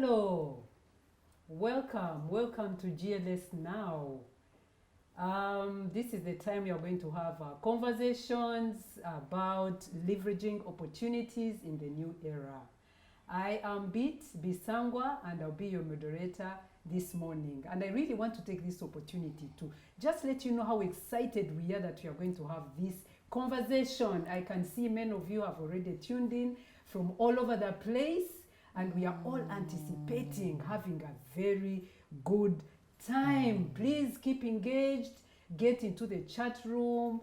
Hello, welcome to GLS Now. This is the time we are going to have conversations about leveraging opportunities in the new era. I am Bit Bisangwa and I'll be your moderator this morning. And I really want to take this opportunity to just let you know how excited we are that we are going to have this conversation. I can see many of you have already tuned in from all over the place, and we are all anticipating having a very good time. Please keep engaged, get into the chat room,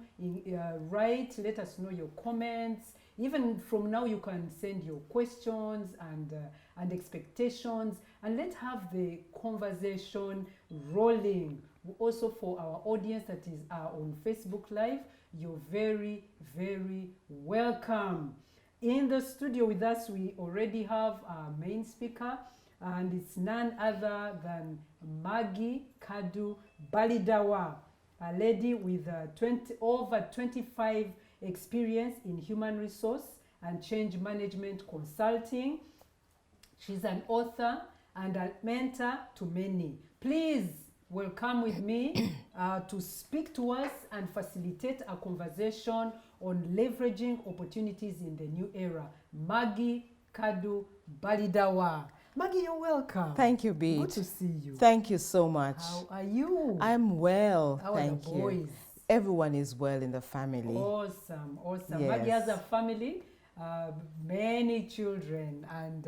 write, let us know your comments. Even from now, you can send your questions and expectations, and let's have the conversation rolling. Also, for our audience that is on Facebook Live, you're very, very welcome. In the studio with us, we already have our main speaker, and it's none other than Maggie Kaddu Baliddawa, a lady with over 25 experience in human resource and change management consulting. She's an author and a mentor to many. Please welcome with me to speak to us and facilitate a conversation on leveraging opportunities in the new era. Maggie Kaddu Baliddawa. Maggie, you're welcome. Thank you, Beat. Good to see you. Thank you so much. How are you? I'm well, How thank are the boys? you. Everyone is well in the family. Awesome. Yes. Maggie has a family, many children, and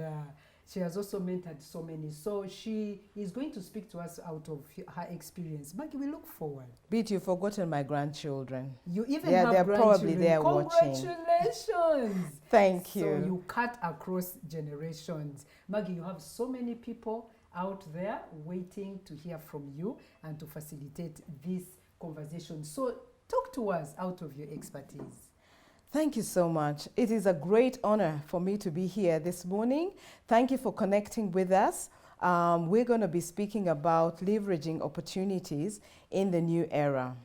she has also mentored so many. So she is going to speak to us out of her experience. Maggie, we look forward. Beat, you've forgotten my grandchildren. You even Yeah, have they're grandchildren. probably there watching. Congratulations. Thank you. So you cut across generations. Maggie, you have so many people out there waiting to hear from you and to facilitate this conversation. So talk to us out of your expertise. Thank you so much. It is a great honor for me to be here this morning. Thank you for connecting with us. We're going to be speaking about leveraging opportunities in the new era.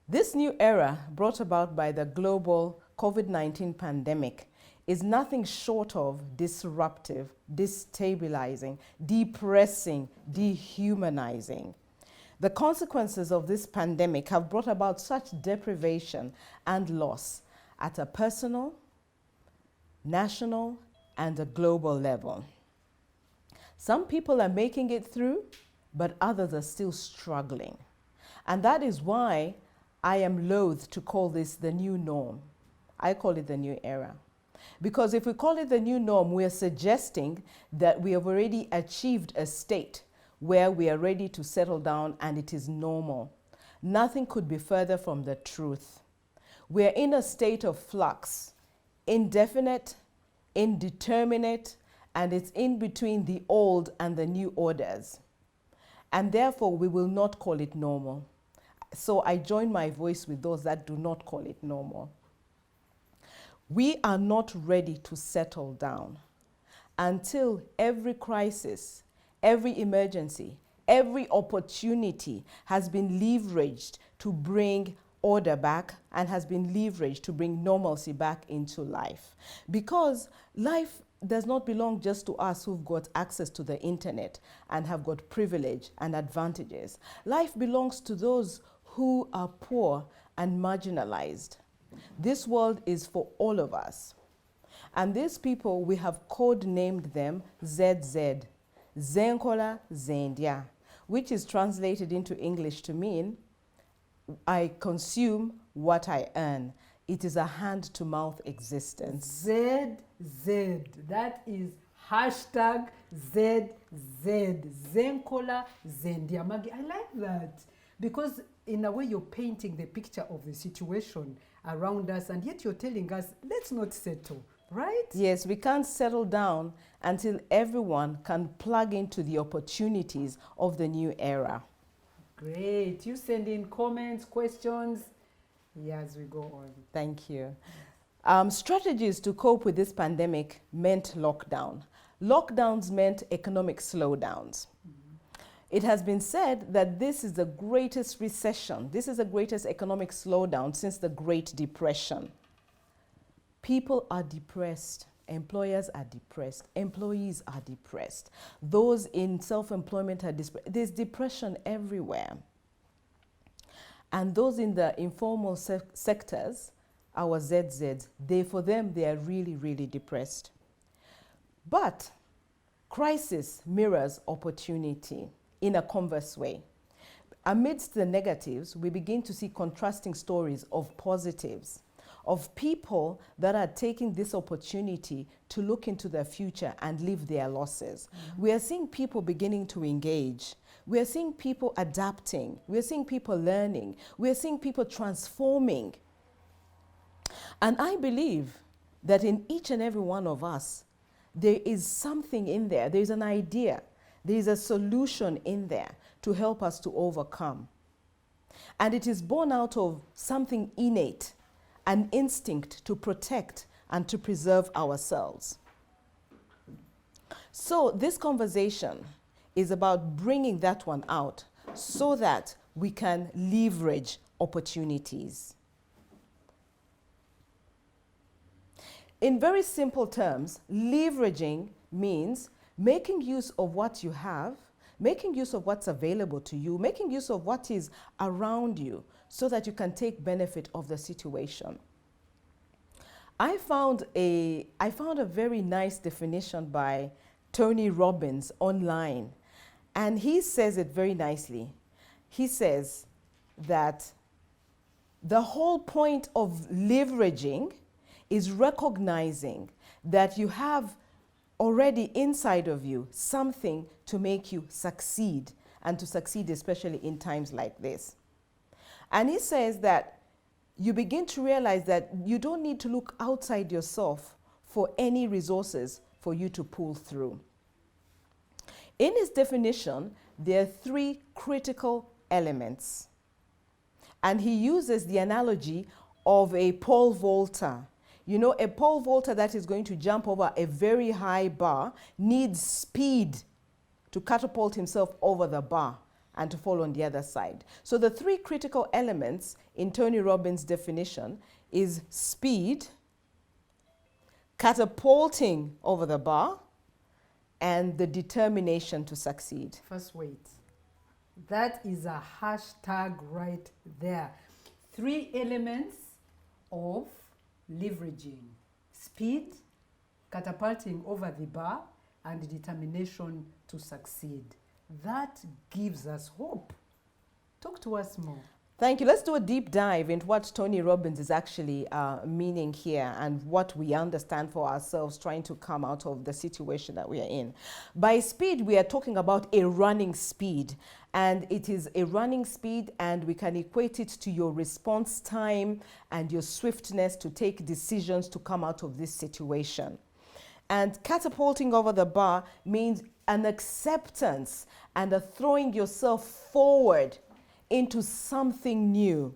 This new era, brought about by the global COVID-19 pandemic, is nothing short of disruptive, destabilizing, depressing, dehumanizing. The consequences of this pandemic have brought about such deprivation and loss at a personal, national, and a global level. Some people are making it through, but others are still struggling. And that is why I am loath to call this the new norm. I call it the new era. Because if we call it the new norm, we are suggesting that we have already achieved a state where we are ready to settle down and it is normal. Nothing could be further from the truth. We are in a state of flux, indefinite, indeterminate, and it's in between the old and the new orders. And therefore, we will not call it normal. So I join my voice with those that do not call it normal. We are not ready to settle down until every crisis, every emergency, every opportunity has been leveraged to bring order back and has been leveraged to bring normalcy back into life. Because life does not belong just to us who've got access to the internet and have got privilege and advantages. Life belongs to those who are poor and marginalized. This world is for all of us. And these people, we have code-named them ZZ. Zenkola Zendia, which is translated into English to mean, I consume what I earn. It is a hand-to-mouth existence. ZZ, that is hashtag ZZ, Zenkola Zendia. Maggie, I like that because in a way you're painting the picture of the situation around us, and yet you're telling us, let's not settle. Right? Yes, we can't settle down until everyone can plug into the opportunities of the new era. Great. You send in comments, questions. As we go on. Thank you. Strategies to cope with this pandemic meant lockdown. Lockdowns meant economic slowdowns. It has been said that this is the greatest recession. This is the greatest economic slowdown since the Great Depression. People are depressed. Employers are depressed. Employees are depressed. Those in self-employment are depressed. There's depression everywhere. And those in the informal sectors, our ZZs, for them, they are really, really depressed. But crisis mirrors opportunity in a converse way. Amidst the negatives, we begin to see contrasting stories of positives, of people that are taking this opportunity to look into their future and live their losses. We are seeing people beginning to engage. We are seeing people adapting. We are seeing people learning. We are seeing people transforming. And I believe that in each and every one of us, there is something in there. There is an idea. There is a solution in there to help us to overcome. And it is born out of something innate, an instinct to protect and to preserve ourselves. So this conversation is about bringing that one out so that we can leverage opportunities. In very simple terms, leveraging means making use of what you have, making use of what's available to you, making use of what is around you so that you can take benefit of the situation. I found a very nice definition by Tony Robbins online, and he says it very nicely. He says that the whole point of leveraging is recognizing that you have already inside of you something to make you succeed, and to succeed especially in times like this. And he says that you begin to realize that you don't need to look outside yourself for any resources for you to pull through. In his definition, there are 3 critical elements. And he uses the analogy of a pole vaulter. You know, a pole vaulter that is going to jump over a very high bar needs speed to catapult himself over the bar and to fall on the other side. So the 3 critical elements in Tony Robbins' definition is speed, catapulting over the bar, and the determination to succeed. First, wait. That is a hashtag right there. 3 elements of leveraging: speed, catapulting over the bar, and determination to succeed. That gives us hope. Talk to us more. Thank you. Let's do a deep dive into what Tony Robbins is actually meaning here and what we understand for ourselves trying to come out of the situation that we are in. By speed, we are talking about a running speed. And it is a running speed, and we can equate it to your response time and your swiftness to take decisions to come out of this situation. And catapulting over the bar means an acceptance and a throwing yourself forward into something new,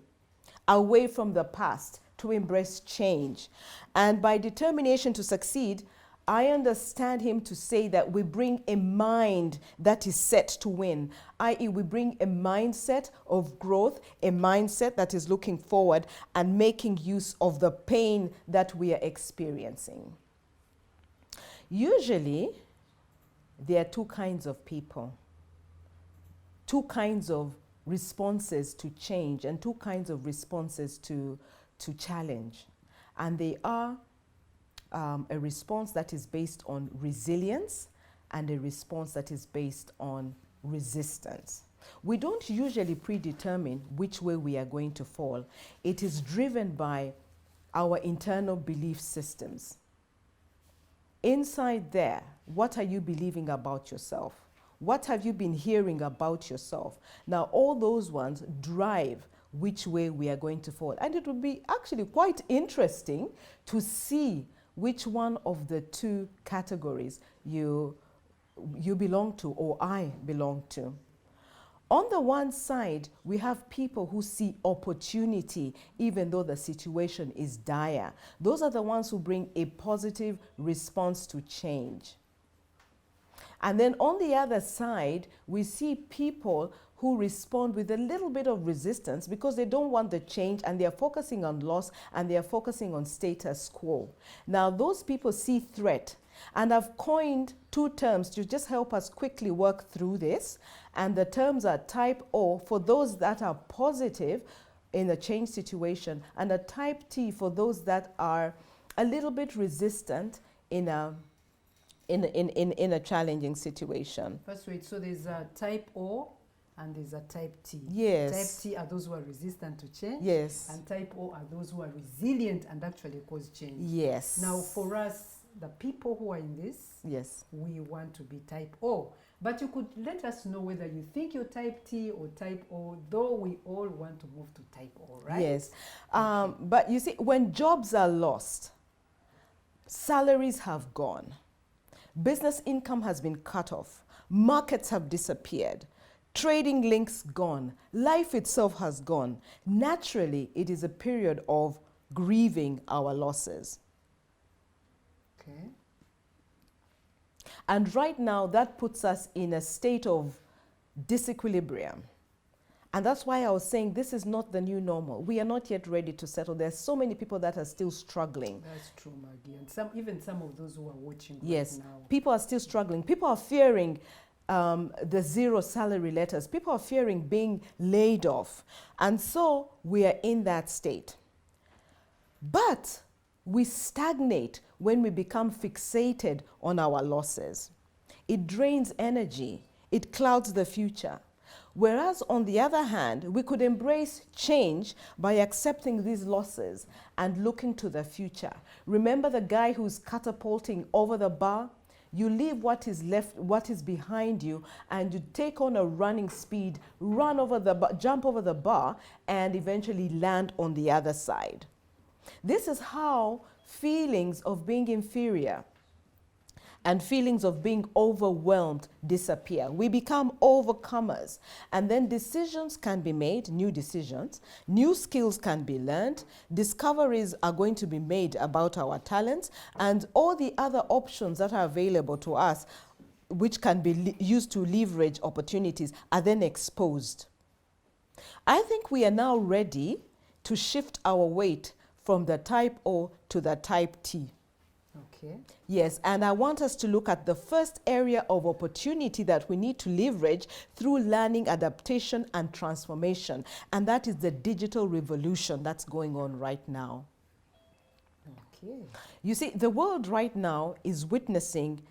away from the past, to embrace change. And by determination to succeed, I understand him to say that we bring a mind that is set to win, i.e. we bring a mindset of growth, a mindset that is looking forward and making use of the pain that we are experiencing. Usually, there are 2 kinds of people, 2 kinds of responses to change, and 2 kinds of responses to challenge. And they are a response that is based on resilience and a response that is based on resistance. We don't usually predetermine which way we are going to fall. It is driven by our internal belief systems. Inside there, what are you believing about yourself? What have you been hearing about yourself? Now, all those ones drive which way we are going to fall. And it would be actually quite interesting to see which one of the 2 categories you belong to, or I belong to. On the one side, we have people who see opportunity even though the situation is dire. Those are the ones who bring a positive response to change. And then on the other side, we see people who respond with a little bit of resistance because they don't want the change and they're focusing on loss and they're focusing on status quo. Now, those people see threat, and I've coined two terms to just help us quickly work through this. And the terms are type O for those that are positive in a change situation, and a type T for those that are a little bit resistant in a challenging situation. First, wait, so there's a type O and there's a type T. Yes. Type T are those who are resistant to change. Yes. And type O are those who are resilient and actually cause change. Yes. Now, for us, the people who are in this, yes, we want to be type O. But you could let us know whether you think you're type T or type O, though we all want to move to type O, right? Yes. Okay. But you see, when jobs are lost, salaries have gone, business income has been cut off, markets have disappeared, trading links gone, life itself has gone. Naturally, it is a period of grieving our losses. Okay. And right now, that puts us in a state of disequilibrium. And that's why I was saying this is not the new normal. We are not yet ready to settle. There's so many people that are still struggling. That's true, Maggie. And even some of those who are watching Yes, right now. people are still struggling. People are fearing the zero salary letters. People are fearing being laid off. And so we are in that state. But we stagnate when we become fixated on our losses. It drains energy. It clouds the future. Whereas, on the other hand, we could embrace change by accepting these losses and looking to the future. Remember the guy who's catapulting over the bar? You leave what is left, what is behind you, and you take on a running speed, run over the bar, jump over the bar, and eventually land on the other side. This is how feelings of being inferior and feelings of being overwhelmed disappear. We become overcomers, and then decisions can be made, new decisions, new skills can be learned, discoveries are going to be made about our talents, and all the other options that are available to us, which can be used to leverage opportunities, are then exposed. I think we are now ready to shift our weight from the type O to the type T. Okay. Yes, and I want us to look at the first area of opportunity that we need to leverage through learning, adaptation, and transformation. And that is the digital revolution that's going on right now. Okay. You see, the world right now is witnessing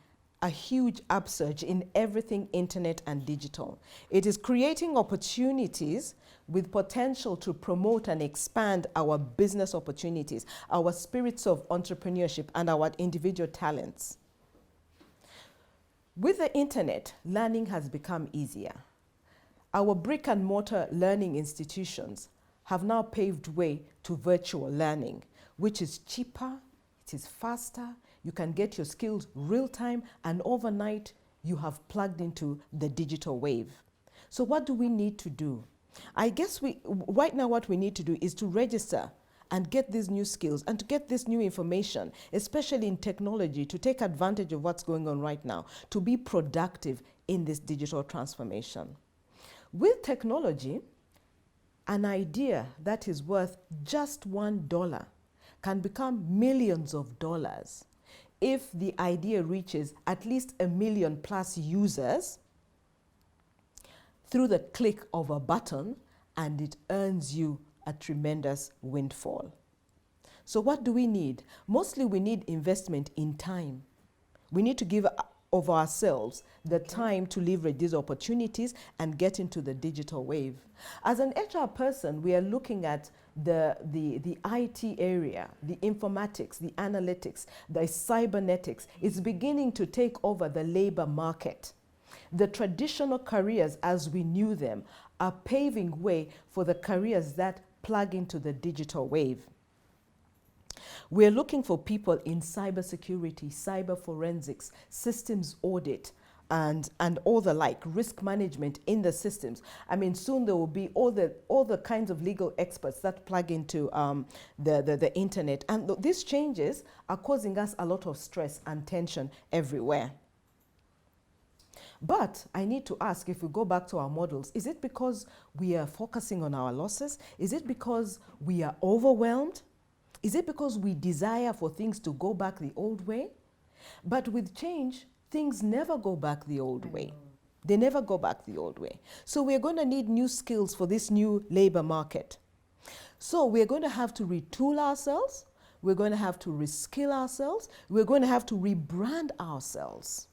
a huge upsurge in everything internet and digital. It is creating opportunities with potential to promote and expand our business opportunities, our spirits of entrepreneurship, and our individual talents. With the internet, learning has become easier. Our brick and mortar learning institutions have now paved way to virtual learning, which is cheaper, it is faster, you can get your skills real time, and overnight you have plugged into the digital wave. So what do we need to do? I guess right now what we need to do is to register and get these new skills and to get this new information, especially in technology, to take advantage of what's going on right now, to be productive in this digital transformation. With technology, an idea that is worth just $1 can become millions of dollars if the idea reaches at least 1 million plus users through the click of a button, and it earns you a tremendous windfall. So what do we need? Mostly we need investment in time. We need to give of ourselves the time to leverage these opportunities and get into the digital wave. As an HR person, we are looking at the IT area, the informatics, the analytics, the cybernetics. It's beginning to take over the labor market. The traditional careers as we knew them are paving way for the careers that plug into the digital wave. We're looking for people in cybersecurity, cyber forensics, systems audit, and all the like, risk management in the systems. I mean, soon there will be all the kinds of legal experts that plug into the internet. And these changes are causing us a lot of stress and tension everywhere. But I need to ask, if we go back to our models, is it because we are focusing on our losses? Is it because we are overwhelmed? Is it because we desire for things to go back the old way? But with change, things never go back the old way. They never go back the old way. So we're going to need new skills for this new labor market. So we're going to have to retool ourselves. We're going to have to reskill ourselves. We're going to have to rebrand ourselves.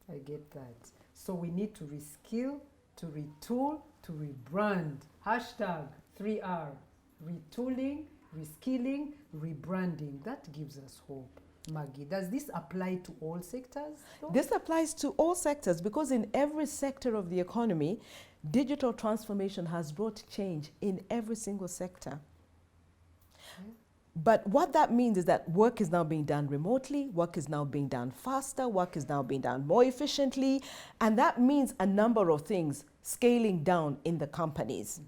I get that. So we need to reskill, to retool, to rebrand. Hashtag 3R. Retooling, reskilling, rebranding. That gives us hope. Maggie, does this apply to all sectors, though? This applies to all sectors, because in every sector of the economy, digital transformation has brought change in every single sector. Okay. But what that means is that work is now being done remotely, work is now being done faster, work is now being done more efficiently, and that means a number of things scaling down in the companies.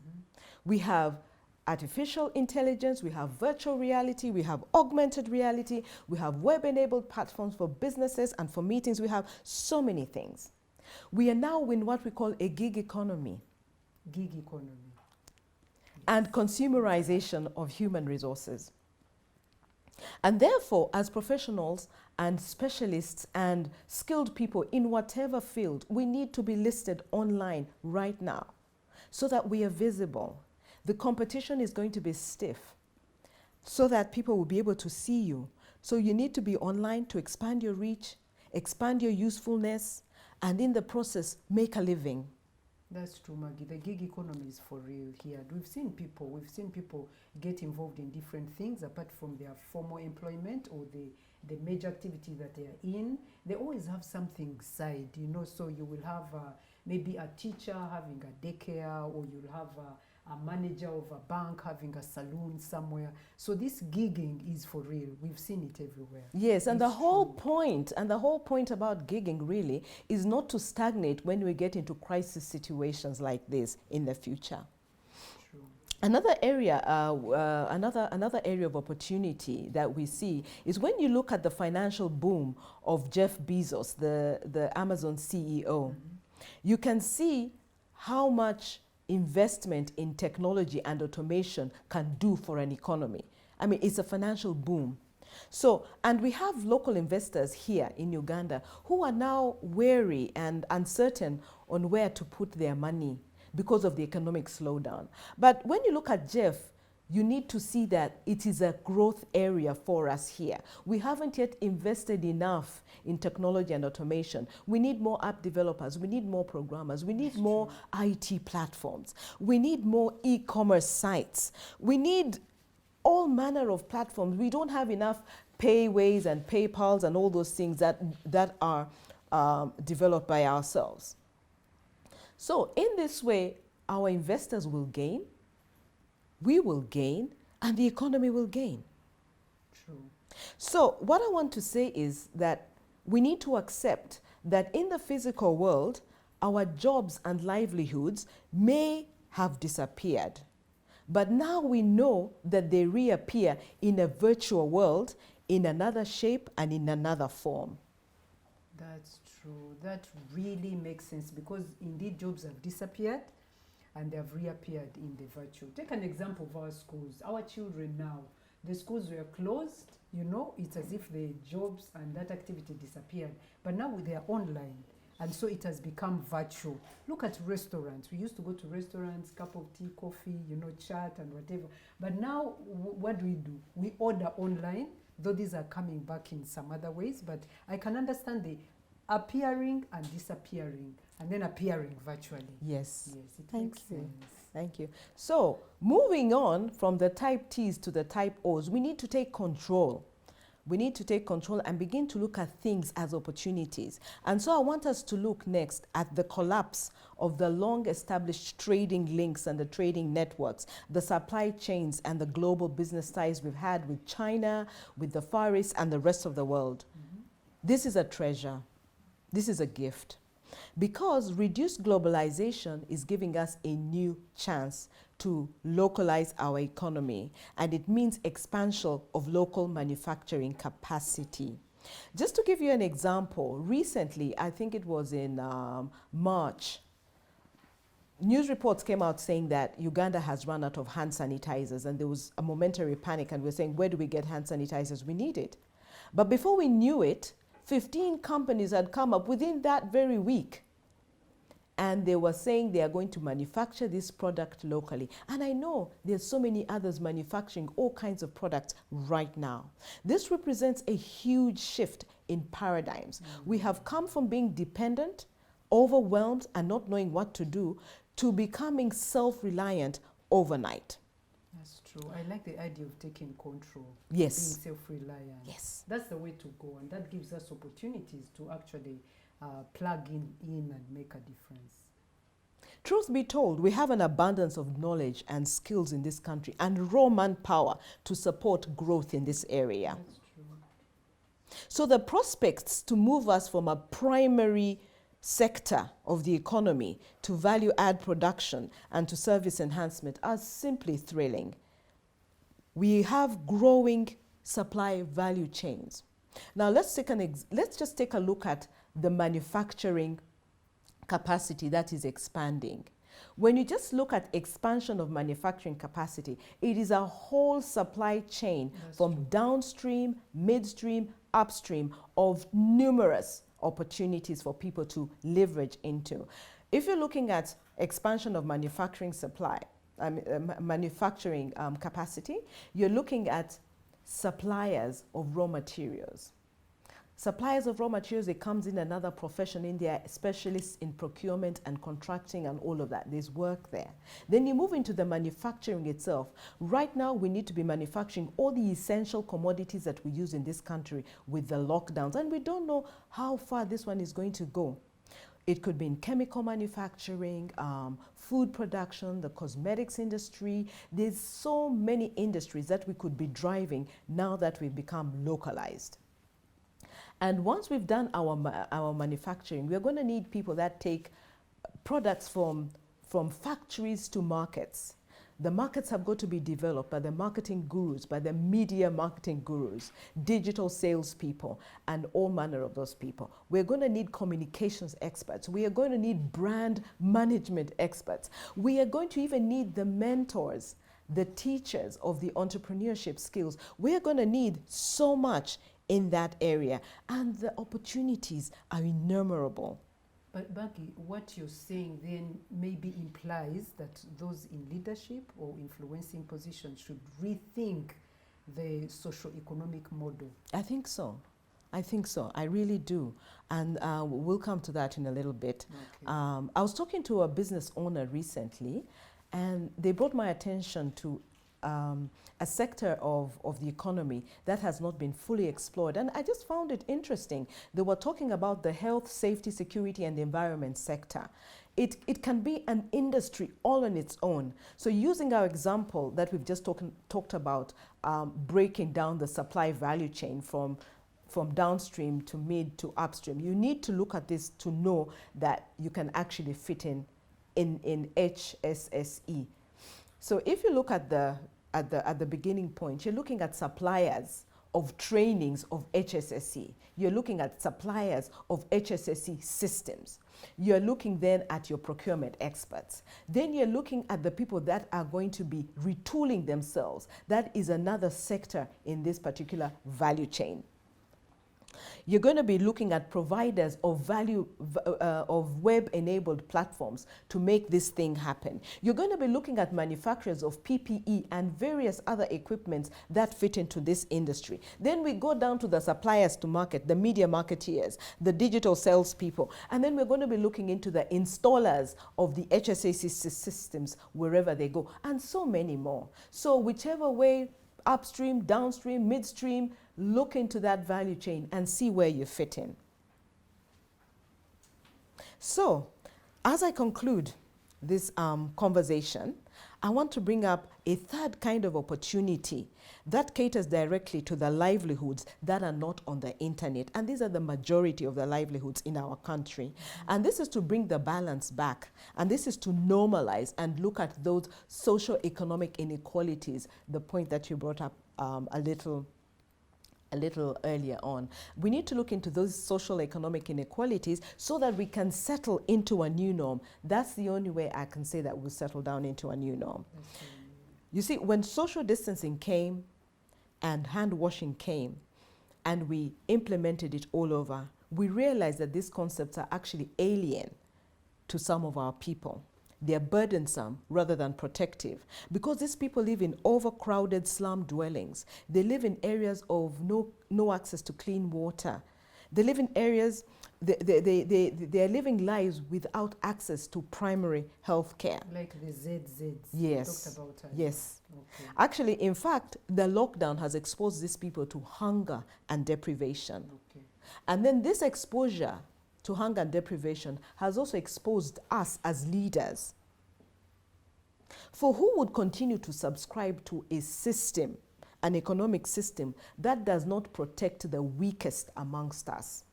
We have artificial intelligence, we have virtual reality, we have augmented reality, we have web-enabled platforms for businesses and for meetings. We have so many things. We are now in what we call a gig economy. Gig economy. And consumerization of human resources. And therefore, as professionals and specialists and skilled people in whatever field, we need to be listed online right now so that we are visible. The competition is going to be stiff so that people will be able to see you. So you need to be online to expand your reach, expand your usefulness, and in the process, make a living. That's true, Maggie. The gig economy is for real here. We've seen people get involved in different things apart from their formal employment or the major activity that they are in. They always have something side, you know, so you will have maybe a teacher having a daycare, or you'll have a manager of a bank having a saloon somewhere. So this gigging is for real. We've seen it everywhere. Yes, and It's the whole true. point about gigging really is not to stagnate when we get into crisis situations like this in the future. True. Another area of opportunity that we see is when you look at the financial boom of Jeff Bezos, the Amazon CEO. You can see how much investment in technology and automation can do for an economy. I mean, it's a financial boom. So, and we have local investors here in Uganda who are now wary and uncertain on where to put their money because of the economic slowdown. But when you look at Jeff, you need to see that it is a growth area for us here. We haven't yet invested enough in technology and automation. We need more app developers, we need more programmers, we need more IT platforms, we need more e-commerce sites, we need all manner of platforms. We don't have enough Payways and PayPals and all those things that are developed by ourselves. So in this way, our investors will gain, we will gain, and the economy will gain. True. So what I want to say is that we need to accept that in the physical world, our jobs and livelihoods may have disappeared. But now we know that they reappear in a virtual world, in another shape and in another form. That's true. That really makes sense, because indeed jobs have disappeared and they have reappeared in the virtual. Take an example of our schools. Our children now, the schools were closed, you know, it's as if the jobs and that activity disappeared. But now they are online, and so it has become virtual. Look at restaurants. We used to go to restaurants, cup of tea, coffee, you know, chat and whatever. But now what do? We order online, though these are coming back in some other ways, but I can understand the appearing and disappearing and then appearing virtually. Yes. Yes, it Thank makes you. sense. Thank you. So moving on from the type T's to the type O's, we need to take control. We need to take control and begin to look at things as opportunities. And so I want us to look next at the collapse of the long-established trading links and the trading networks, the supply chains and the global business ties we've had with China, with the Far East and the rest of the world. This is a treasure. This is a gift. Because reduced globalization is giving us a new chance to localize our economy, and it means expansion of local manufacturing capacity. Just to give you an example, recently, I think it was in March, news reports came out saying that Uganda has run out of hand sanitizers, and there was a momentary panic, and we're saying, where do we get hand sanitizers? We need it. But before we knew it, 15 companies had come up within that very week, and they were saying they are going to manufacture this product locally. And I know there's so many others manufacturing all kinds of products right now. This represents a huge shift in paradigms. We have come from being dependent, overwhelmed, and not knowing what to do, to becoming self-reliant overnight. That's true. I like the idea of taking control. Yes. Being self-reliant. Yes. That's the way to go, and that gives us opportunities to actually plug in and make a difference. Truth be told, we have an abundance of knowledge and skills in this country and raw manpower to support growth in this area. That's true. So the prospects to move us from a primary sector of the economy to value add production and to service enhancement are simply thrilling. We have growing supply value chains. Now let's just take a look at the manufacturing capacity that is expanding. When you just look at expansion of manufacturing capacity, it is a whole supply chain. That's from true. Downstream, midstream, upstream of numerous opportunities for people to leverage into. If you're looking at expansion of manufacturing supply, manufacturing capacity, you're looking at suppliers of raw materials. Suppliers of raw materials, it comes in another profession in there, specialists in procurement and contracting and all of that. There's work there. Then you move into the manufacturing itself. Right now, we need to be manufacturing all the essential commodities that we use in this country with the lockdowns. And we don't know how far this one is going to go. It could be in chemical manufacturing, food production, the cosmetics industry. There's so many industries that we could be driving now that we've become localized. And once we've done our manufacturing, we're going to need people that take products from factories to markets. The markets have got to be developed by the marketing gurus, by the media marketing gurus, digital salespeople, and all manner of those people. We're going to need communications experts. We are going to need brand management experts. We are going to even need the mentors, the teachers of the entrepreneurship skills. We are going to need so much in that area, and the opportunities are innumerable. But Maggie, what you're saying then maybe implies that those in leadership or influencing positions should rethink the socio-economic model. I think so. I think so. I really do. And we'll come to that in a little bit. Okay. I was talking to a business owner recently, and they brought my attention to a sector of the economy that has not been fully explored. And I just found it interesting. They were talking about the health, safety, security, and the environment sector. It can be an industry all on its own. So using our example that we've just talked about, breaking down the supply value chain from downstream to mid to upstream, you need to look at this to know that you can actually fit in HSSE. So if you look at the beginning point, you're looking at suppliers of trainings of HSSE. You're looking at suppliers of HSSE systems. You're looking then at your procurement experts. Then you're looking at the people that are going to be retooling themselves. That is another sector in this particular value chain. You're going to be looking at providers of of web-enabled platforms to make this thing happen. You're going to be looking at manufacturers of PPE and various other equipments that fit into this industry. Then we go down to the suppliers to market, the media marketeers, the digital salespeople, and then we're going to be looking into the installers of the HSAC systems wherever they go, and so many more. So whichever way, upstream, downstream, midstream, look into that value chain and see where you fit in. So, as I conclude this conversation, I want to bring up a third kind of opportunity that caters directly to the livelihoods that are not on the internet. And these are the majority of the livelihoods in our country. And this is to bring the balance back. And this is to normalize and look at those socio-economic inequalities, the point that you brought up a little a little earlier on. We need to look into those social economic inequalities so that we can settle into a new norm. That's the only way I can say that we'll settle down into a new norm. You see, when social distancing came and hand washing came and we implemented it all over, we realized that these concepts are actually alien to some of our people. They're burdensome rather than protective, because these people live in overcrowded slum dwellings. They live in areas of no access to clean water. They live in areas, they are living lives without access to primary health care. Like the ZZs Yes. we talked about. Yes. Okay. Actually, in fact, the lockdown has exposed these people to hunger and deprivation. Okay. And then this exposure to hunger and deprivation has also exposed us as leaders. For who would continue to subscribe to a system, an economic system, that does not protect the weakest amongst us?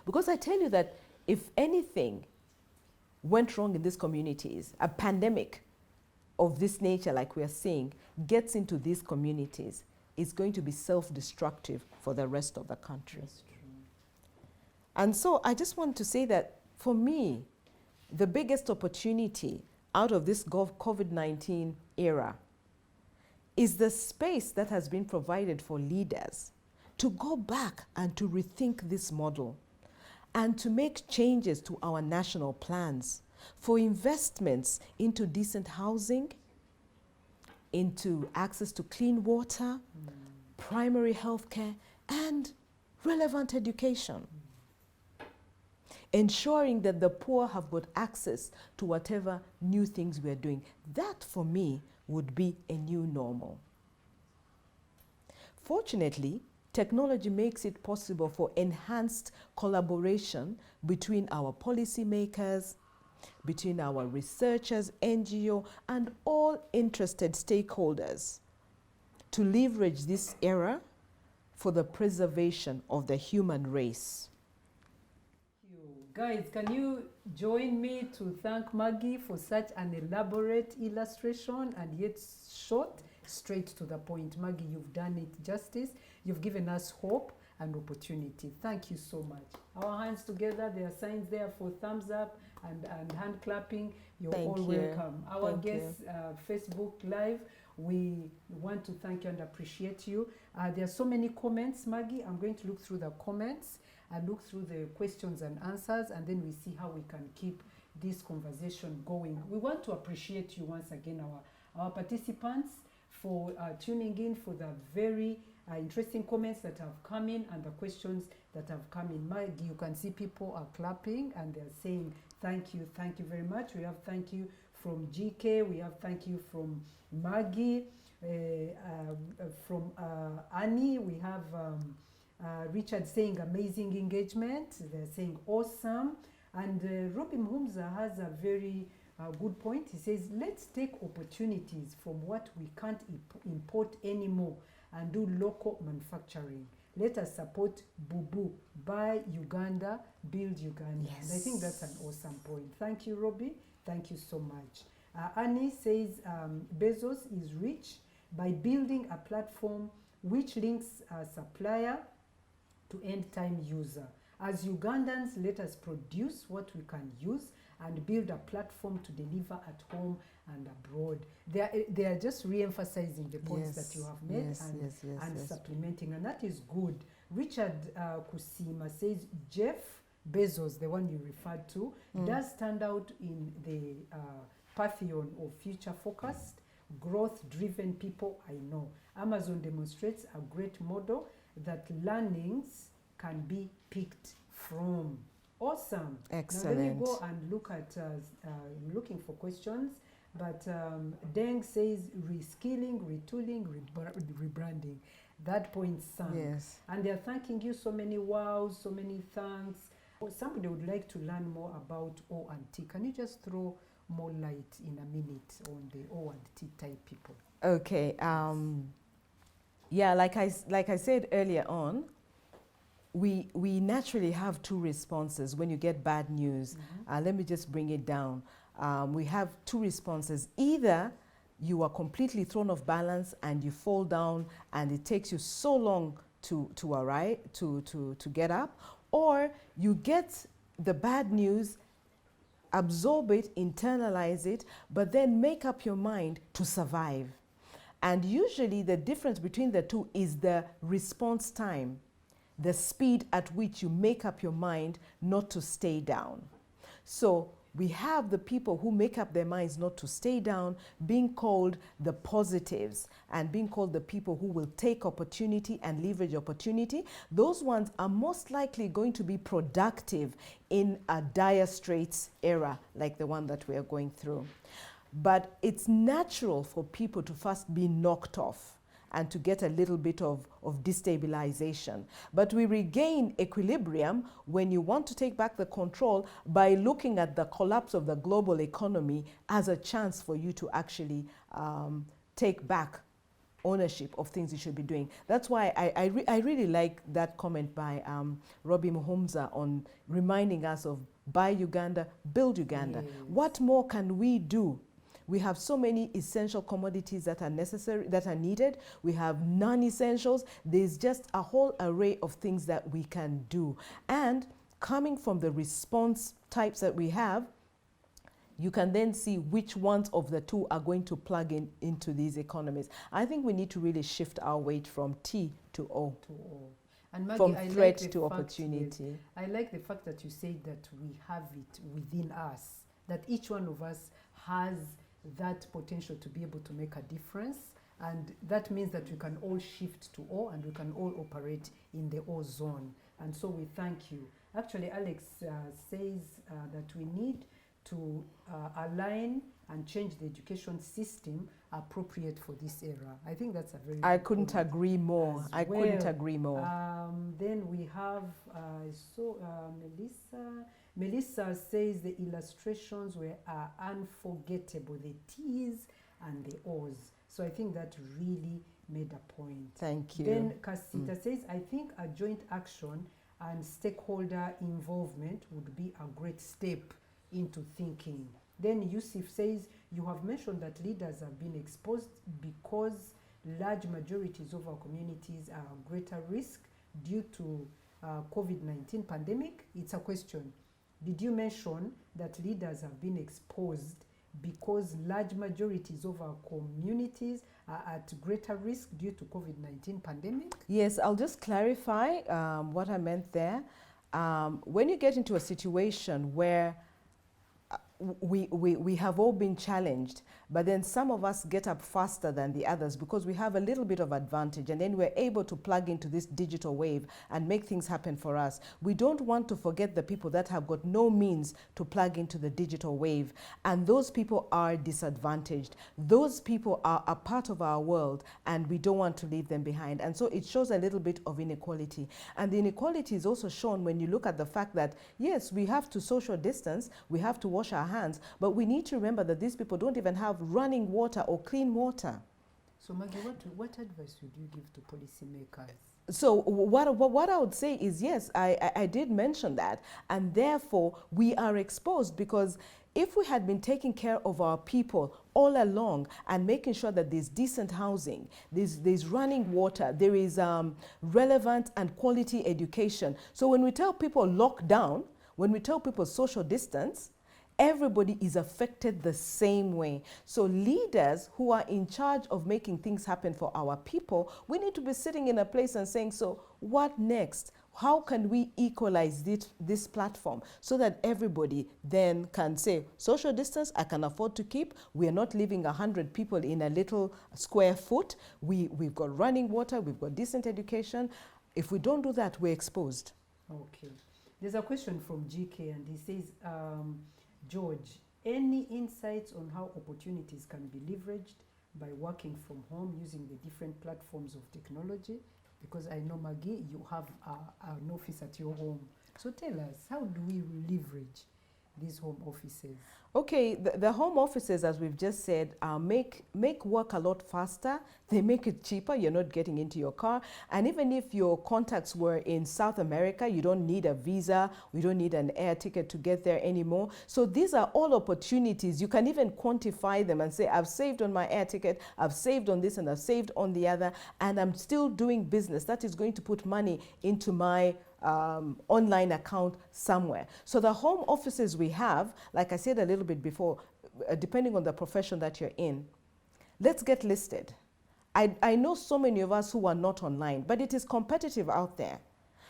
Because I tell you that if anything went wrong in these communities, a pandemic of this nature like we are seeing gets into these communities, it's going to be self-destructive for the rest of the country. That's true. And so I just want to say that for me, the biggest opportunity out of this COVID-19 era is the space that has been provided for leaders to go back and to rethink this model and to make changes to our national plans for investments into decent housing, into access to clean water, primary health care, and relevant education. Ensuring that the poor have got access to whatever new things we are doing. That, for me, would be a new normal. Fortunately, technology makes it possible for enhanced collaboration between our policymakers, between our researchers, NGO, and all interested stakeholders to leverage this era for the preservation of the human race. Guys, can you join me to thank Maggie for such an elaborate illustration and yet short, straight to the point. Maggie, you've done it justice. You've given us hope and opportunity. Thank you so much. Our hands together, there are signs there for thumbs up and hand clapping. You're all welcome. Our guests, Facebook Live, we want to thank you and appreciate you. There are so many comments, Maggie. I'm going to look through the comments and look through the questions and answers, and then we see how we can keep this conversation going. We want to appreciate you once again, our participants, for tuning in, for the very interesting comments that have come in and the questions that have come in. Maggie, you can see people are clapping and they're saying thank you very much. We have thank you from GK, we have thank you from Maggie, from Annie, we have Richard saying amazing engagement, they're saying awesome, and Robin Humza has a very good point. He says, let's take opportunities from what we can't import anymore and do local manufacturing. Let us support Bubu, buy Uganda, build Uganda. Yes. And I think that's an awesome point. Thank you, Robbie. Thank you so much. Annie says Bezos is rich by building a platform which links a supplier to end-time user. As Ugandans, let us produce what we can use and build a platform to deliver at home and abroad. They are just re-emphasizing the points that you have made and supplementing, and that is good. Richard Kusima says Jeff Bezos, the one you referred to, does stand out in the pantheon of future-focused, growth-driven people I know. Amazon demonstrates a great model that learnings can be picked from. Awesome. Excellent. Now let me go and look at, I'm looking for questions, but Deng says reskilling, retooling, rebranding. That point sunk. Yes. And they're thanking you, so many wows, so many thanks. Somebody would like to learn more about O&T. Can you just throw more light in a minute on the O&T type people? Okay. Yeah, like I said earlier on, we naturally have two responses when you get bad news. Let me just bring it down. We have two responses. Either you are completely thrown off balance and you fall down and it takes you so long to arrive, to get up, or you get the bad news, absorb it, internalize it, but then make up your mind to survive. And usually the difference between the two is the response time, the speed at which you make up your mind not to stay down. So we have the people who make up their minds not to stay down, being called the positives and being called the people who will take opportunity and leverage opportunity. Those ones are most likely going to be productive in a dire straits era like the one that we are going through. But it's natural for people to first be knocked off and to get a little bit of destabilization. But we regain equilibrium when you want to take back the control by looking at the collapse of the global economy as a chance for you to actually take back ownership of things you should be doing. That's why I really like that comment by Robbie Muhumza on reminding us of buy Uganda, build Uganda. Yes. What more can we do? We have so many essential commodities that are necessary, that are needed. We have non-essentials. There's just a whole array of things that we can do. And coming from the response types that we have, you can then see which ones of the two are going to plug into these economies. I think we need to really shift our weight from T to O. And Maggie, from I threat like to opportunity. Yes, I like the fact that you say that we have it within us, that each one of us has that potential to be able to make a difference, and that means that we can all shift to O and we can all operate in the O zone. And so we thank you. Actually, Alex says that we need to align and change the education system appropriate for this era. I think that's a very I good couldn't point agree more. as I well. couldn't agree more. Then we have Melissa says the illustrations were unforgettable, the T's and the O's. So I think that really made a point. Thank you. Then Casita says, I think a joint action and stakeholder involvement would be a great step into thinking. Then Yusuf says, you have mentioned that leaders have been exposed because large majorities of our communities are at greater risk due to COVID-19 pandemic. It's a question. Did you mention that leaders have been exposed because large majorities of our communities are at greater risk due to COVID-19 pandemic? Yes, I'll just clarify what I meant there. When you get into a situation where we have all been challenged, but then some of us get up faster than the others because we have a little bit of advantage, and then we're able to plug into this digital wave and make things happen for us. We don't want to forget the people that have got no means to plug into the digital wave, and those people are disadvantaged. Those people are a part of our world, and we don't want to leave them behind. And so it shows a little bit of inequality. And the inequality is also shown when you look at the fact that, yes, we have to social distance, we have to wash our hands, but we need to remember that these people don't even have running water or clean water. So Maggie, what advice would you give to policymakers? So what I would say is, yes, I did mention that, and therefore we are exposed, because if we had been taking care of our people all along and making sure that there's decent housing, there's running water, there is relevant and quality education. So when we tell people lock down, when we tell people social distance, everybody is affected the same way. So leaders who are in charge of making things happen for our people, we need to be sitting in a place and saying, so what next? How can we equalize this platform so that everybody then can say, social distance, I can afford to keep. We are not leaving 100 people in a little square foot. We've got running water, we've got decent education. If we don't do that, we're exposed. Okay. There's a question from GK, and he says, George, any insights on how opportunities can be leveraged by working from home using the different platforms of technology? Because I know, Maggie, you have an office at your home. So tell us, how do we leverage these home offices? Okay, the home offices, as we've just said, make work a lot faster. They make it cheaper. You're not getting into your car. And even if your contacts were in South America, you don't need a visa. We don't need an air ticket to get there anymore. So these are all opportunities. You can even quantify them and say, I've saved on my air ticket, I've saved on this, and I've saved on the other, and I'm still doing business. That is going to put money into my online account somewhere. So the home offices we have, like I said a little bit before, depending on the profession that you're in, let's get listed. I know so many of us who are not online, but it is competitive out there.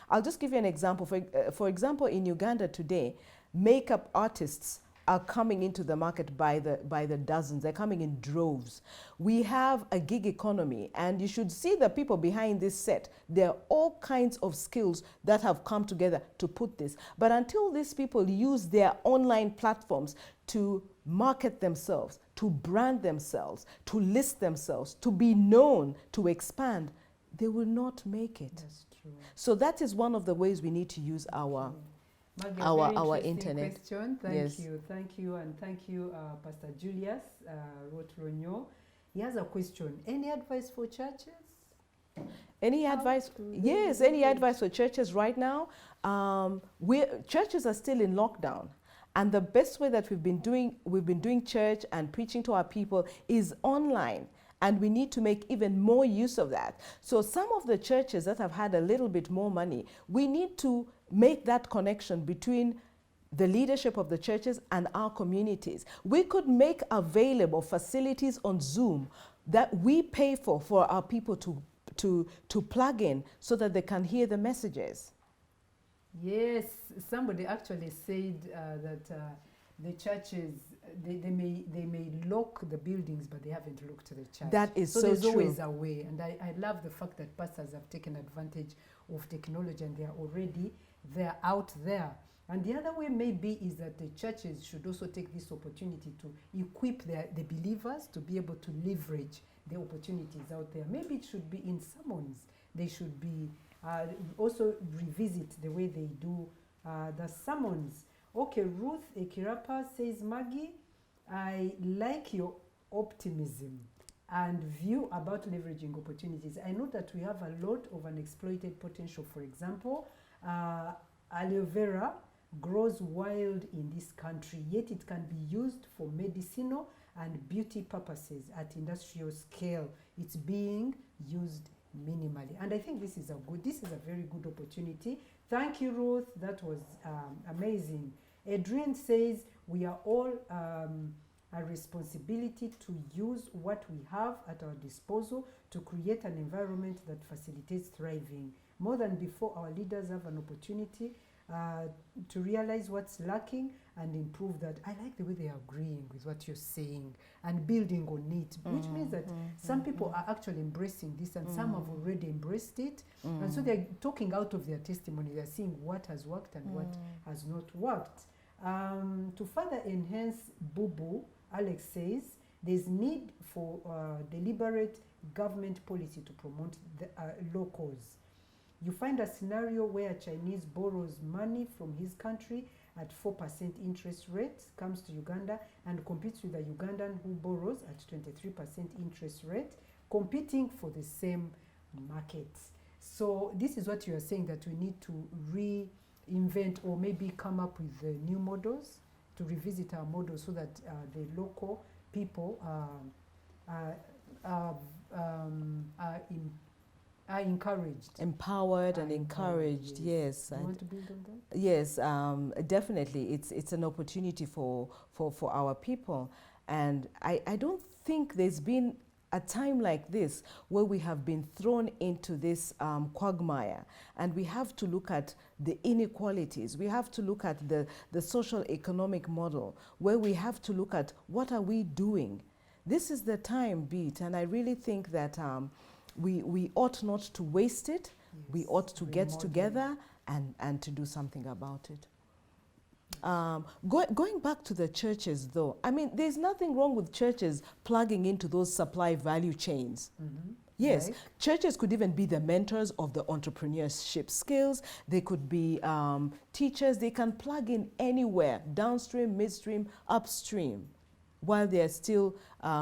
I'll just give you an example. For example, in Uganda today, makeup artists are coming into the market by the dozens. They're coming in droves. We have a gig economy, and you should see the people behind this set. There are all kinds of skills that have come together to put this. But until these people use their online platforms to market themselves, to brand themselves, to list themselves, to be known, to expand, they will not make it. That's true. So that is one of the ways we need to use our Maggie, our very internet. Question. Yes. Thank you, and thank you, Pastor Julius Rotronyo. He has a question. Any advice for churches? Any advice? Yes, any advice for churches right now? Churches are still in lockdown. And the best way that we've been doing church and preaching to our people is online. And we need to make even more use of that. So some of the churches that have had a little bit more money, we need to make that connection between the leadership of the churches and our communities. We could make available facilities on Zoom that we pay for our people to plug in so that they can hear the messages. Yes, somebody actually said that the churches, they may lock the buildings, but they haven't locked the church. That is so there's true. always a way, and I love the fact that pastors have taken advantage of technology, and they're out there. And the other way maybe is that the churches should also take this opportunity to equip the believers to be able to leverage the opportunities out there. Maybe it should be in sermons. They should be also revisit the way they do the sermons. Okay, Ruth Ekirapa says, Maggie, I like your optimism and view about leveraging opportunities. I know that we have a lot of unexploited potential. For example, aloe vera grows wild in this country, yet it can be used for medicinal and beauty purposes at industrial scale. It's being used minimally. And I think this is a very good opportunity. Thank you, Ruth. That was amazing. Adrian says, we are all a responsibility to use what we have at our disposal to create an environment that facilitates thriving. More than before, our leaders have an opportunity to realize what's lacking and improve that. I like the way they are agreeing with what you're saying and building on it, which means that some people are actually embracing this, and some have already embraced it. And so they're talking out of their testimony. They're seeing what has worked and what has not worked. To further enhance Bubu, Alex says, there's need for deliberate government policy to promote the locals. You find a scenario where a Chinese borrows money from his country at 4% interest rate, comes to Uganda and competes with a Ugandan who borrows at 23% interest rate, competing for the same market. So this is what you are saying, that we need to reinvent or maybe come up with new models, to revisit our models so that the local people are encouraged. Empowered and encouraged, yes. You want to build on that? Yes, definitely. It's an opportunity for our people. And I don't think there's been a time like this where we have been thrown into this quagmire, and we have to look at the inequalities. We have to look at the social economic model, where we have to look at what are we doing. This is the time beat, and I really think that we ought not to waste it. Yes, we ought to get together and to do something about it. Going back to the churches, though, I mean, there's nothing wrong with churches plugging into those supply value chains. Yes, Like? churches could even be the mentors of the entrepreneurship skills. They could be teachers. They can plug in anywhere, downstream, midstream, upstream, while they are still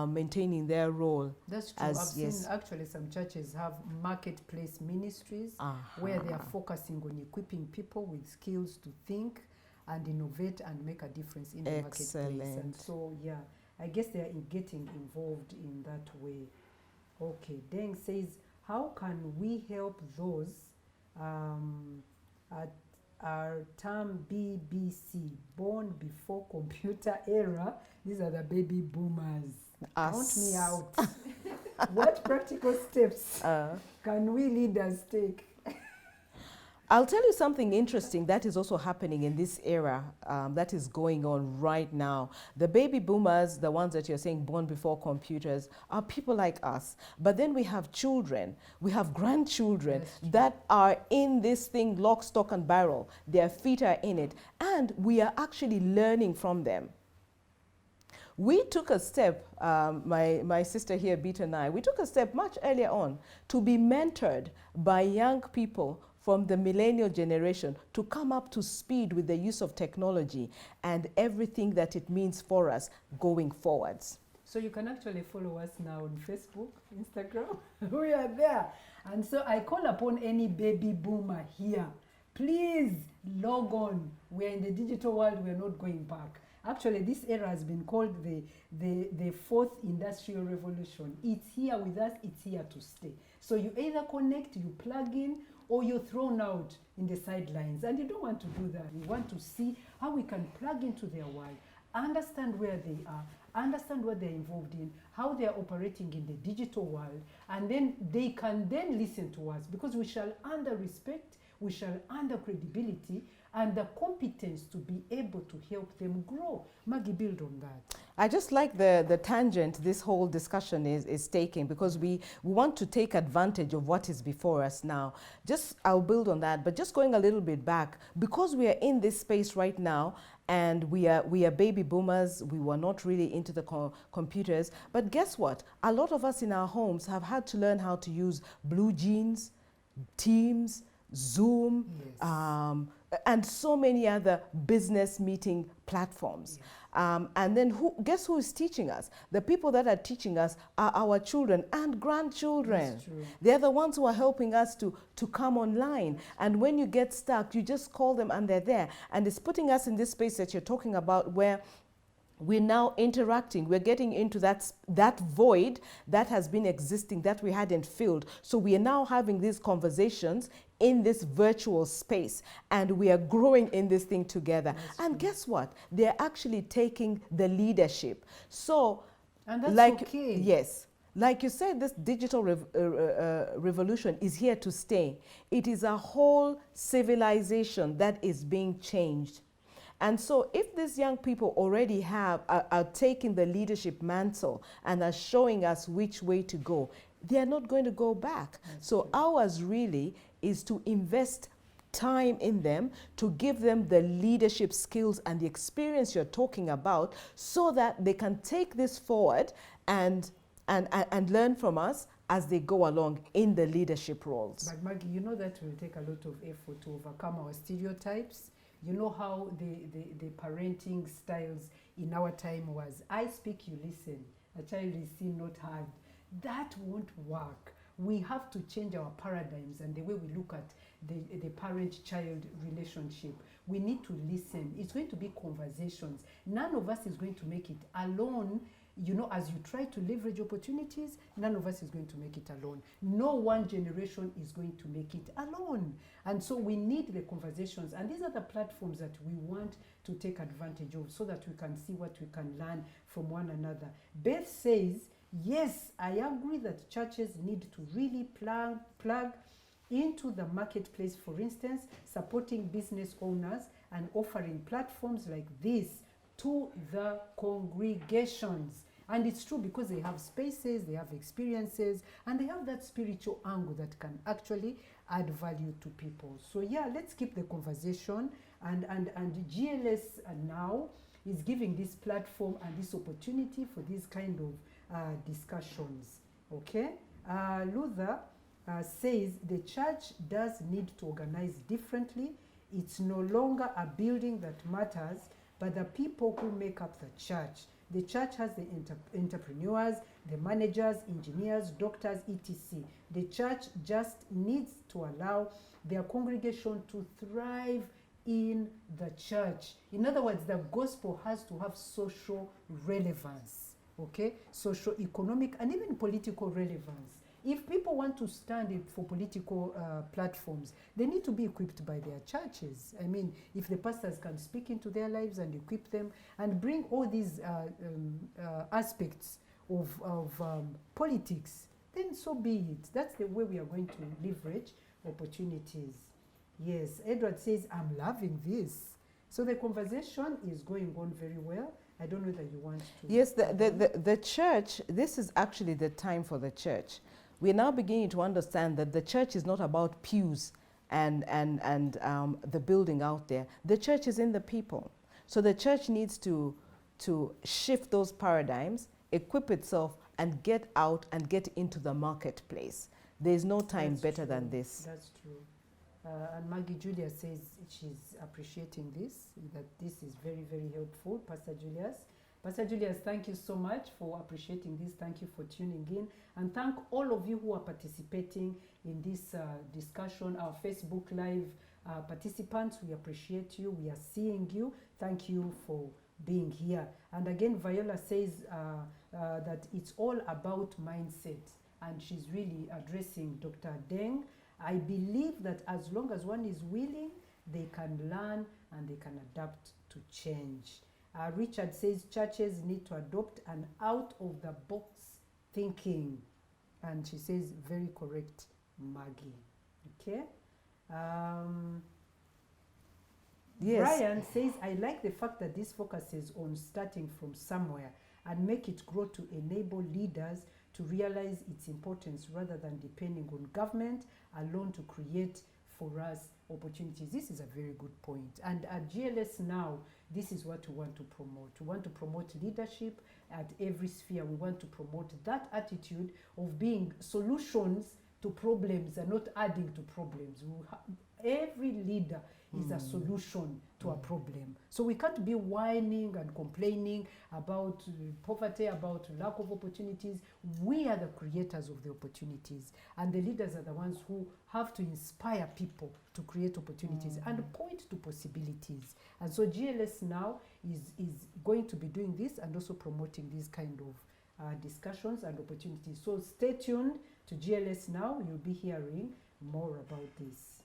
maintaining their role. That's true. As, I've seen yes. actually some churches have marketplace ministries where they are focusing on equipping people with skills to think and innovate and make a difference in the marketplace. And so, yeah, I guess they are getting involved in that way. Okay, Deng says, how can we help those at our term BBC, born before computer era? These are the baby boomers. Count me out. What practical steps can we leaders take? I'll tell you something interesting that is also happening in this era that is going on right now. The baby boomers, the ones that you're saying born before computers, are people like us. But then we have children, we have grandchildren that are in this thing lock, stock and barrel. Their feet are in it. And we are actually learning from them. We took a step, my sister here, Beat and I, we took a step much earlier on to be mentored by young people from the millennial generation to come up to speed with the use of technology and everything that it means for us going forwards. So you can actually follow us now on Facebook, Instagram. We are there. And so I call upon any baby boomer here. Please log on. We're in the digital world. We're not going back. Actually, this era has been called the fourth industrial revolution. It's here with us. It's here to stay. So you either connect, you plug in, or you're thrown out in the sidelines. And you don't want to do that. We want to see how we can plug into their world, understand where they are, understand what they're involved in, how they're operating in the digital world, and then they can then listen to us, because we shall earn the respect, we shall earn the credibility and the competence to be able to help them grow. Maggie, build on that. I just like the tangent this whole discussion is taking, because we want to take advantage of what is before us now. I'll build on that, but just going a little bit back, because we are in this space right now, and we are baby boomers. We were not really into the computers, but guess what? A lot of us in our homes have had to learn how to use Blue Jeans, Teams, Zoom, yes. And so many other business meeting platforms. Yes. And then guess who is teaching us? The people that are teaching us are our children and grandchildren. That's true. They're the ones who are helping us to come online. And when you get stuck, you just call them and they're there. And it's putting us in this space that you're talking about, where we're now interacting. We're getting into that void that has been existing that we hadn't filled. So we are now having these conversations in this virtual space, and we are growing in this thing together. That's and true. Guess what? They're actually taking the leadership. So, and that's okay. Yes. Like you said, this digital revolution is here to stay. It is a whole civilization that is being changed. And so if these young people already are taking the leadership mantle and are showing us which way to go, they are not going to go back. That's so true. Ours really is to invest time in them, to give them the leadership skills and the experience you're talking about, so that they can take this forward and learn from us as they go along in the leadership roles. But Maggie, you know that will take a lot of effort to overcome our stereotypes. You know how the parenting styles in our time was, I speak, you listen, a child is seen, not heard. That won't work. We have to change our paradigms and the way we look at the parent-child relationship. We need to listen. It's going to be conversations. None of us is going to make it alone. You know, as you try to leverage opportunities, none of us is going to make it alone. No one generation is going to make it alone. And so we need the conversations. And these are the platforms that we want to take advantage of, so that we can see what we can learn from one another. Beth says, yes, I agree that churches need to really plug into the marketplace, for instance, supporting business owners and offering platforms like this to the congregations. And it's true, because they have spaces, they have experiences, and they have that spiritual angle that can actually add value to people. So yeah, let's keep the conversation. And GLS now is giving this platform and this opportunity for these kind of discussions. Okay? Luther says the church does need to organize differently. It's no longer a building that matters, but the people who make up the church. The church has the entrepreneurs, the managers, engineers, doctors, etc. The church just needs to allow their congregation to thrive in the church. In other words, the gospel has to have social relevance, okay? Social, economic, and even political relevance. If people want to stand for political platforms, they need to be equipped by their churches. I mean, if the pastors can speak into their lives and equip them and bring all these aspects of politics, then so be it. That's the way we are going to leverage opportunities. Yes, Edward says, I'm loving this. So the conversation is going on very well. I don't know that you want to. Yes, the church, this is actually the time for the church. We're now beginning to understand that the church is not about pews and the building out there. The church is in the people. So the church needs to shift those paradigms, equip itself, and get out and get into the marketplace. There's no time better than this. That's true. And Maggie Julia says she's appreciating this, that this is very, very helpful. Pastor Julius. Pastor Julius, thank you so much for appreciating this. Thank you for tuning in. And thank all of you who are participating in this discussion, our Facebook Live participants. We appreciate you. We are seeing you. Thank you for being here. And again, Viola says that it's all about mindset. And she's really addressing Dr. Deng. I believe that as long as one is willing, they can learn and they can adapt to change. Richard says churches need to adopt an out-of-the-box thinking. And she says, very correct, Maggie. Okay? Yes. Brian says, I like the fact that this focuses on starting from somewhere and make it grow to enable leaders to realize its importance rather than depending on government alone to create for us opportunities. This is a very good point. And at GLS now, this is what we want to promote. We want to promote leadership at every sphere. We want to promote that attitude of being solutions to problems and not adding to problems. Every leader is a solution to a problem. So we can't be whining and complaining about poverty, about lack of opportunities. We are the creators of the opportunities, and the leaders are the ones who have to inspire people to create opportunities and point to possibilities. And so GLS now is going to be doing this and also promoting these kind of discussions and opportunities. So stay tuned to GLS now. You'll be hearing more about this.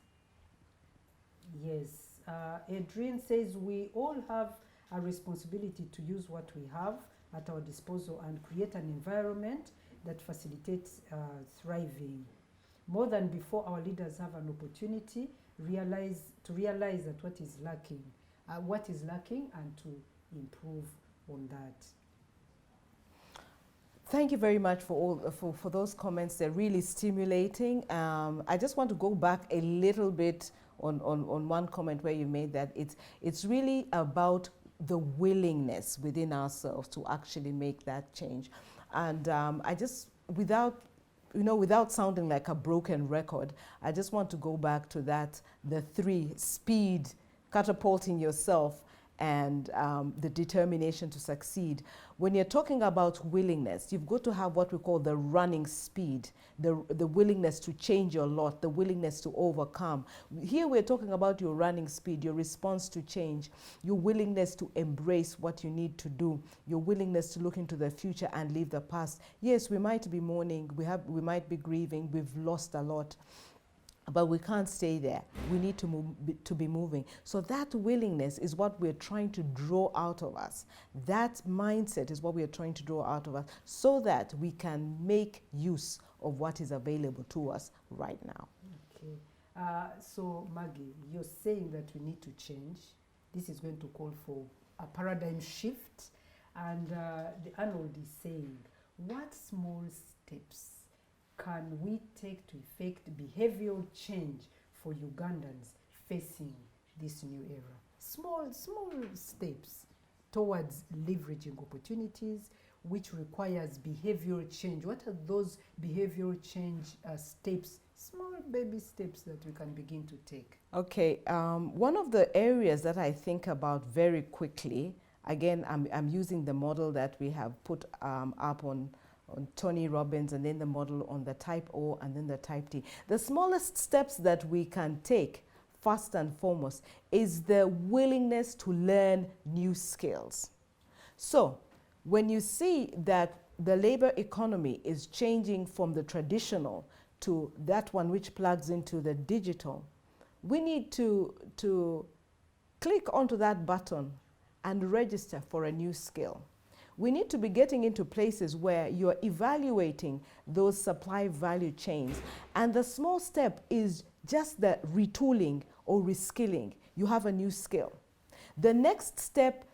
Yes, Adrian says we all have a responsibility to use what we have at our disposal and create an environment that facilitates thriving. More than before, our leaders have an opportunity to realize that what is lacking and to improve on that. Thank you very much for those comments. They're really stimulating. I just want to go back a little bit on one comment where you made that it's really about the willingness within ourselves to actually make that change. And I just, without sounding like a broken record, I just want to go back to that, the 3: speed, catapulting yourself, and the determination to succeed. When you're talking about willingness, you've got to have what we call the running speed, the willingness to change your lot, the willingness to overcome. Here we're talking about your running speed, your response to change, your willingness to embrace what you need to do, your willingness to look into the future and leave the past. Yes, we might be mourning, we might be grieving, we've lost a lot. But we can't stay there. We need to be moving. So that willingness is what we're trying to draw out of us. That mindset is what we are trying to draw out of us so that we can make use of what is available to us right now. Okay. So Maggie, you're saying that we need to change. This is going to call for a paradigm shift. And the Arnold is saying, what small steps can we take to effect behavioral change for Ugandans facing this new era? Small steps towards leveraging opportunities, which requires behavioral change. What are those behavioral change steps, small baby steps that we can begin to take? Okay, one of the areas that I think about very quickly, again, I'm using the model that we have put up on Tony Robbins, and then the model on the type O and then the type T. The smallest steps that we can take, first and foremost, is the willingness to learn new skills. So when you see that the labor economy is changing from the traditional to that one which plugs into the digital, we need to click onto that button and register for a new skill. We need to be getting into places where you're evaluating those supply value chains. And the small step is just the retooling or reskilling. You have a new skill. The next step,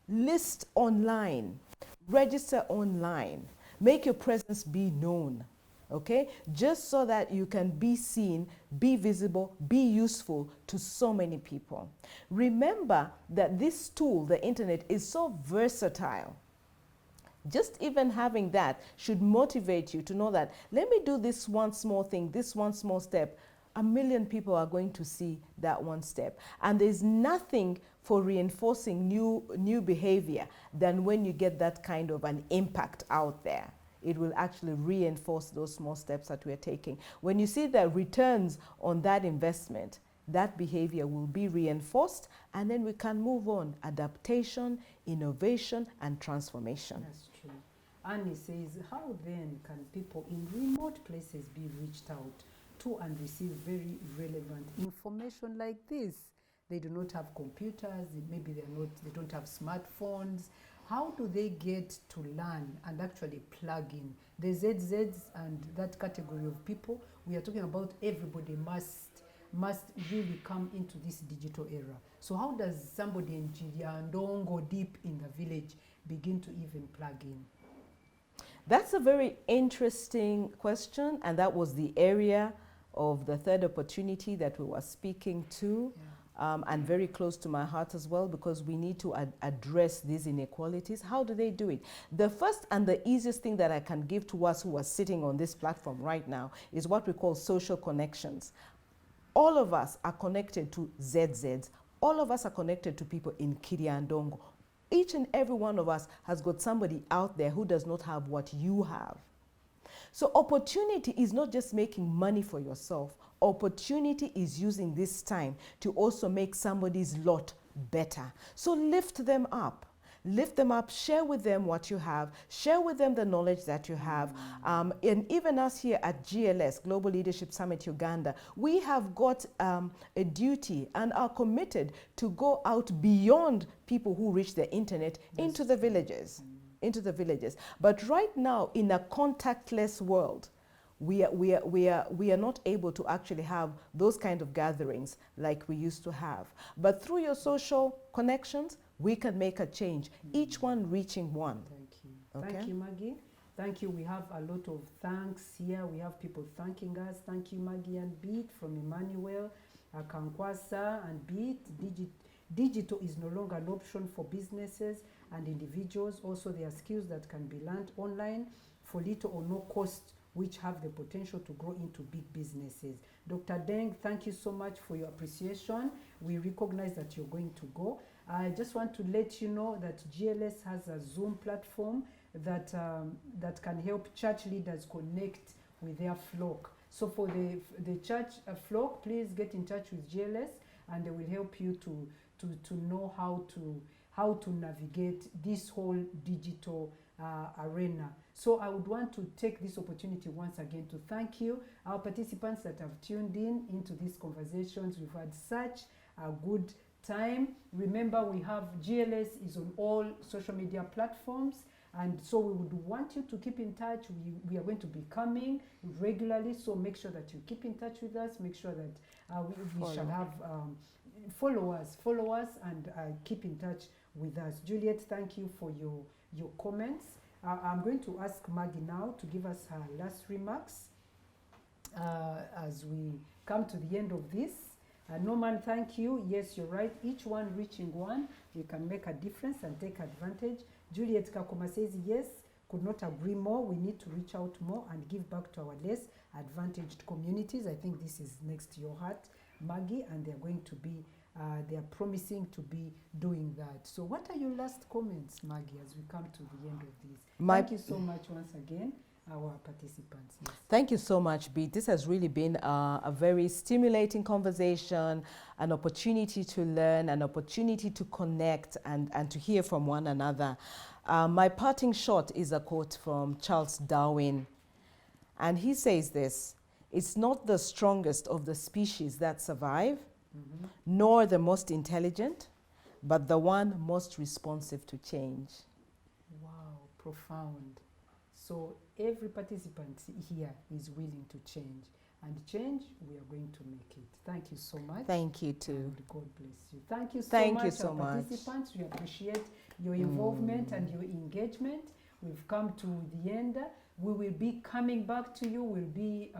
list online, register online, make your presence be known. Okay, just so that you can be seen, be visible, be useful to so many people. Remember that this tool, the internet, is so versatile. Just even having that should motivate you to know that, let me do this one small thing, this one small step. A million people are going to see that one step. And there's nothing for reinforcing new behavior than when you get that kind of an impact out there. It will actually reinforce those small steps that we're taking. When you see the returns on that investment, that behavior will be reinforced, and then we can move on. Adaptation, innovation, and transformation. That's true. Annie says, how then can people in remote places be reached out to and receive very relevant information like this? They do not have computers, maybe they don't have smartphones. How do they get to learn and actually plug in? The ZZs and that category of people, we are talking about everybody must really come into this digital era. So how does somebody in Chiliandongo, deep in the village, begin to even plug in? That's a very interesting question, and that was the area of the third opportunity that we were speaking to. Yeah. And very close to my heart as well, because we need to address these inequalities. How do they do it? The first and the easiest thing that I can give to us who are sitting on this platform right now is what we call social connections. All of us are connected to ZZs. All of us are connected to people in Kiriandongo. Each and every one of us has got somebody out there who does not have what you have. So opportunity is not just making money for yourself. Opportunity is using this time to also make somebody's lot better. So lift them up. Lift them up, share with them what you have, share with them the knowledge that you have. And even us here at GLS, Global Leadership Summit Uganda, we have got a duty and are committed to go out beyond people who reach the internet into the villages. But right now, in a contactless world, we are not able to actually have those kind of gatherings like we used to have. But through your social connections, we can make a change, each one reaching one. Thank you. Okay. Thank you, Maggie. Thank you. We have a lot of thanks here. We have people thanking us. Thank you, Maggie and Beat from Emmanuel, Kankwasa and Beat. Digital is no longer an option for businesses and individuals. Also, there are skills that can be learned online for little or no cost, which have the potential to grow into big businesses. Dr. Deng, thank you so much for your appreciation. We recognize that you're going to go. I just want to let you know that GLS has a Zoom platform that can help church leaders connect with their flock. So for the church flock, please get in touch with GLS, and they will help you to know how to navigate this whole digital arena. So I would want to take this opportunity once again to thank you, our participants that have tuned in into these conversations. We've had such a good time. Remember, we have GLS is on all social media platforms, and so we would want you to keep in touch. We are going to be coming regularly, so make sure that you keep in touch with us. Make sure that we shall have follow us and keep in touch with us. Juliet, thank you for your comments. I'm going to ask Maggie now to give us her last remarks as we come to the end of this. Norman, thank you. Yes, you're right. Each one reaching one, you can make a difference and take advantage. Juliet Kakoma says yes. could not agree more. We need to reach out more and give back to our less advantaged communities. I think this is next to your heart, Maggie, and they're going to be, they are promising to be doing that. So what are your last comments, Maggie, as we come to the end of this? Thank you so much once again, our participants. Yes. Thank you so much, Beat. This has really been a very stimulating conversation, an opportunity to learn, an opportunity to connect and to hear from one another. My parting shot is a quote from Charles Darwin, and he says this: "It's not the strongest of the species that survive, nor the most intelligent, but the one most responsive to change." Wow, profound. So every participant here is willing to change, and change, we are going to make it. Thank you so much. Thank you too. And God bless you. Thank you so Thank much, you so our much. participants. We appreciate your involvement and your engagement. We've come to the end. We will be coming back to you. We'll be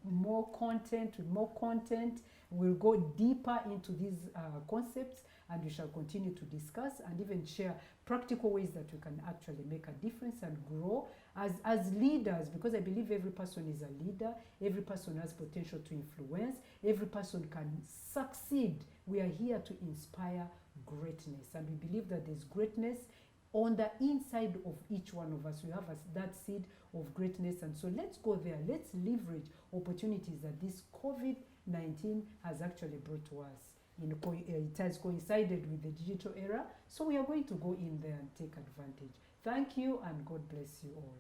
more content, with more content. We'll go deeper into these concepts, and we shall continue to discuss and even share practical ways that we can actually make a difference and grow as leaders, because I believe every person is a leader. Every person has potential to influence. Every person can succeed. We are here to inspire greatness, and we believe that there's greatness on the inside of each one of us. We have that seed of greatness, and so let's go there. Let's leverage opportunities that this COVID-19 has actually brought to us. It has coincided with the digital era, so we are going to go in there and take advantage. Thank you, and God bless you all.